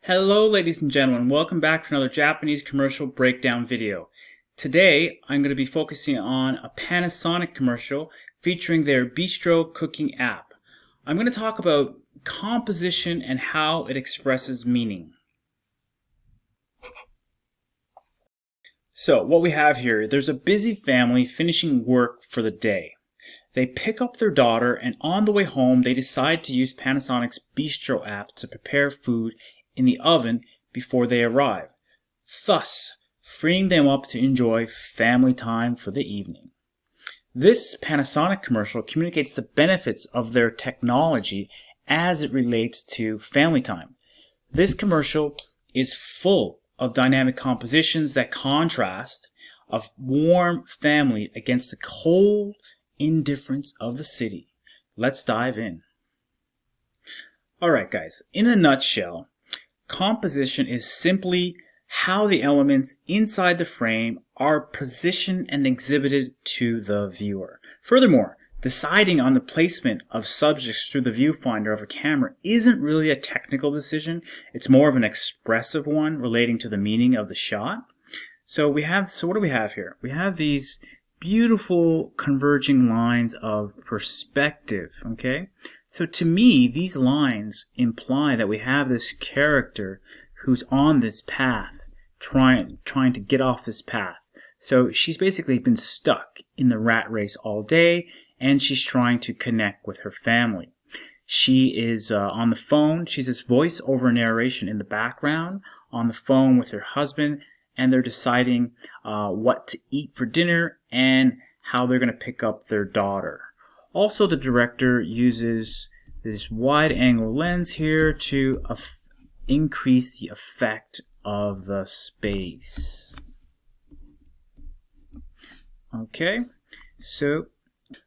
Hello ladies and gentlemen, welcome back to another Japanese commercial breakdown video. Today I'm going to be focusing on a Panasonic commercial featuring their bistro cooking app. I'm going to talk about composition and how it expresses meaning. So what we have here, there's a busy family finishing work for the day. They pick up their daughter and on the way home they decide to use Panasonic's bistro app to prepare food in the oven before they arrive, thus freeing them up to enjoy family time for the evening. This Panasonic commercial communicates the benefits of their technology as it relates to family time. This commercial is full of dynamic compositions that contrast a warm family against the cold indifference of the city. Let's dive in. Alright guys, in a nutshell, composition is simply how the elements inside the frame are positioned and exhibited to the viewer. Furthermore, deciding on the placement of subjects through the viewfinder of a camera isn't really a technical decision. It's more of an expressive one relating to the meaning of the shot. So what do we have here? We have these beautiful converging lines of perspective, okay? So to me, these lines imply that we have this character who's on this path, trying to get off this path. So she's basically been stuck in the rat race all day, and she's trying to connect with her family. She is on the phone. She's this voice-over narration in the background on the phone with her husband, and they're deciding what to eat for dinner and how they're going to pick up their daughter. Also, the director uses this wide-angle lens here to increase the effect of the space. Okay, so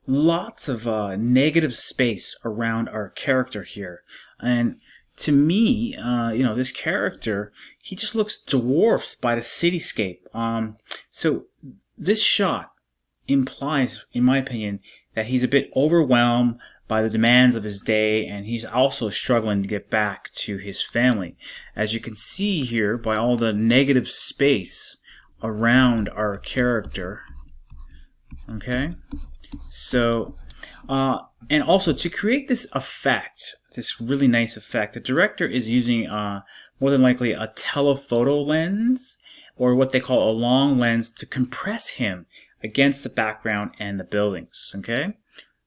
lots of negative space around our character here. And to me, this character, he just looks dwarfed by the cityscape. So this shot implies, in my opinion, that he's a bit overwhelmed by the demands of his day, and he's also struggling to get back to his family. As you can see here by all the negative space around our character. Okay? So, and also to create this effect, this really nice effect, the director is using more than likely a telephoto lens, or what they call a long lens, to compress him against the background and the buildings. Okay?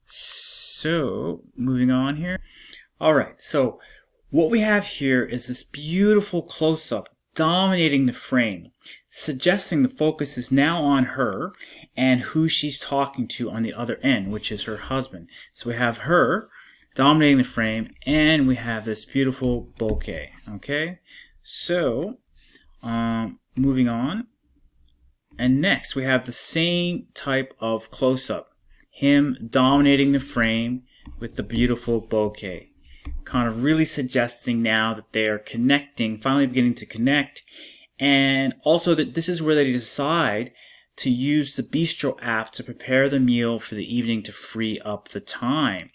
So, moving on here. Alright, so what we have here is this beautiful close-up dominating the frame, suggesting the focus is now on her and who she's talking to on the other end, which is her husband. So we have her dominating the frame, and we have this beautiful bouquet. Okay, so moving on, and next we have the same type of close-up, him dominating the frame with the beautiful bouquet, kind of really suggesting now that they are connecting, finally beginning to connect, and also that this is where they decide to use the bistro app to prepare the meal for the evening to free up the time.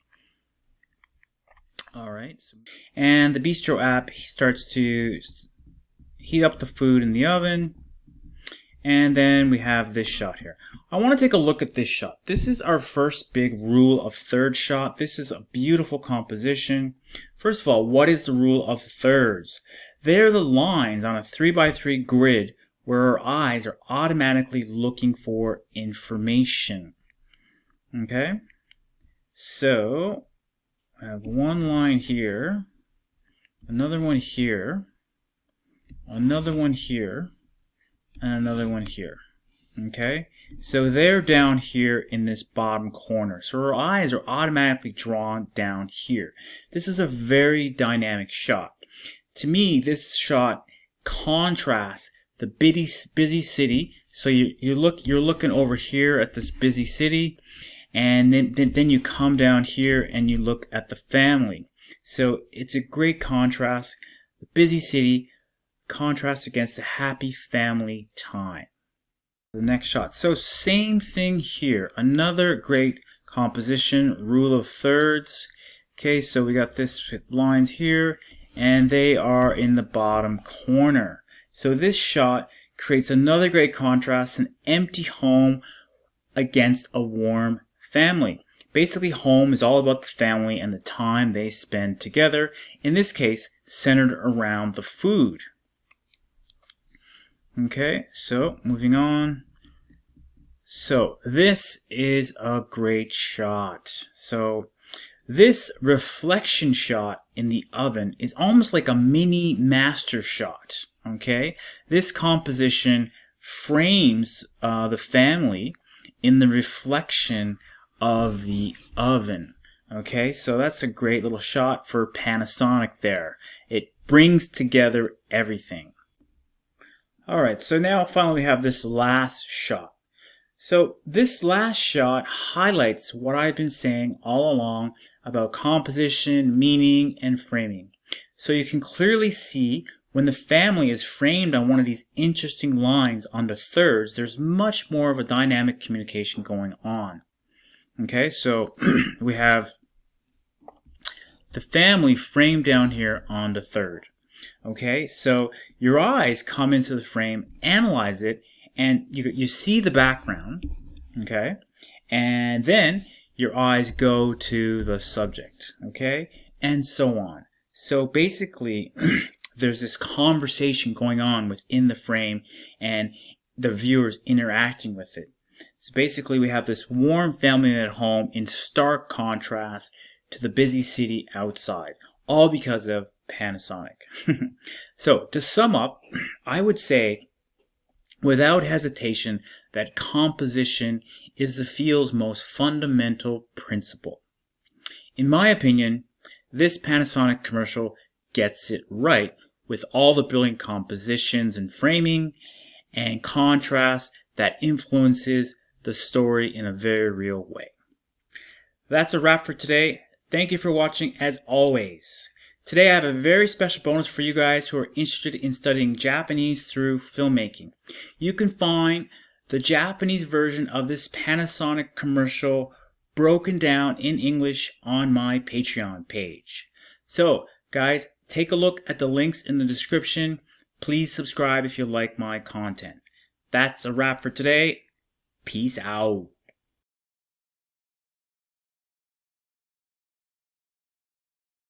Alright, and the bistro app starts to heat up the food in the oven, and then we have this shot here. I want to take a look at this shot. This is our first big rule of thirds shot. This is a beautiful composition. First of all, what is the rule of thirds? They're the lines on a 3x3 grid where our eyes are automatically looking for information. Okay? So, I have one line here, another one here, another one here, and another one here. Okay, so they're down here in this bottom corner, so our eyes are automatically drawn down here. This is a very dynamic shot. To me, this shot contrasts the busy city. So you're looking over here at this busy city, and then you come down here and you look at the family. So it's a great contrast. The busy city contrasts against the happy family time. The next shot. So same thing here. Another great composition, rule of thirds. Okay, so we got this lines here, and they are in the bottom corner. So this shot creates another great contrast, an empty home against a warm family. Basically, home is all about the family and the time they spend together, in this case, centered around the food. Okay, so moving on. So this is a great shot. So this reflection shot in the oven is almost like a mini master shot. Okay, this composition frames the family in the reflection of the oven. Okay, so that's a great little shot for Panasonic there. It brings together everything. Alright, so now finally we have this last shot. So this last shot highlights what I've been saying all along about composition, meaning, and framing. So you can clearly see when the family is framed on one of these interesting lines onto thirds, there's much more of a dynamic communication going on. Okay, so we have the family framed down here onto third. Okay, so your eyes come into the frame, analyze it, and you see the background, okay, and then your eyes go to the subject, okay, and so on. So basically, there's this conversation going on within the frame, and the viewer's interacting with it. So basically, we have this warm family at home in stark contrast to the busy city outside, all because of Panasonic. So, to sum up, I would say, without hesitation, that composition is the field's most fundamental principle. In my opinion, this Panasonic commercial gets it right with all the brilliant compositions and framing and contrast that influences the story in a very real way. That's a wrap for today. Thank you for watching as always. Today I have a very special bonus for you guys who are interested in studying Japanese through filmmaking. You can find the Japanese version of this Panasonic commercial broken down in English on my Patreon page. So, guys, take a look at the links in the description. Please subscribe if you like my content. That's a wrap for today. Peace out.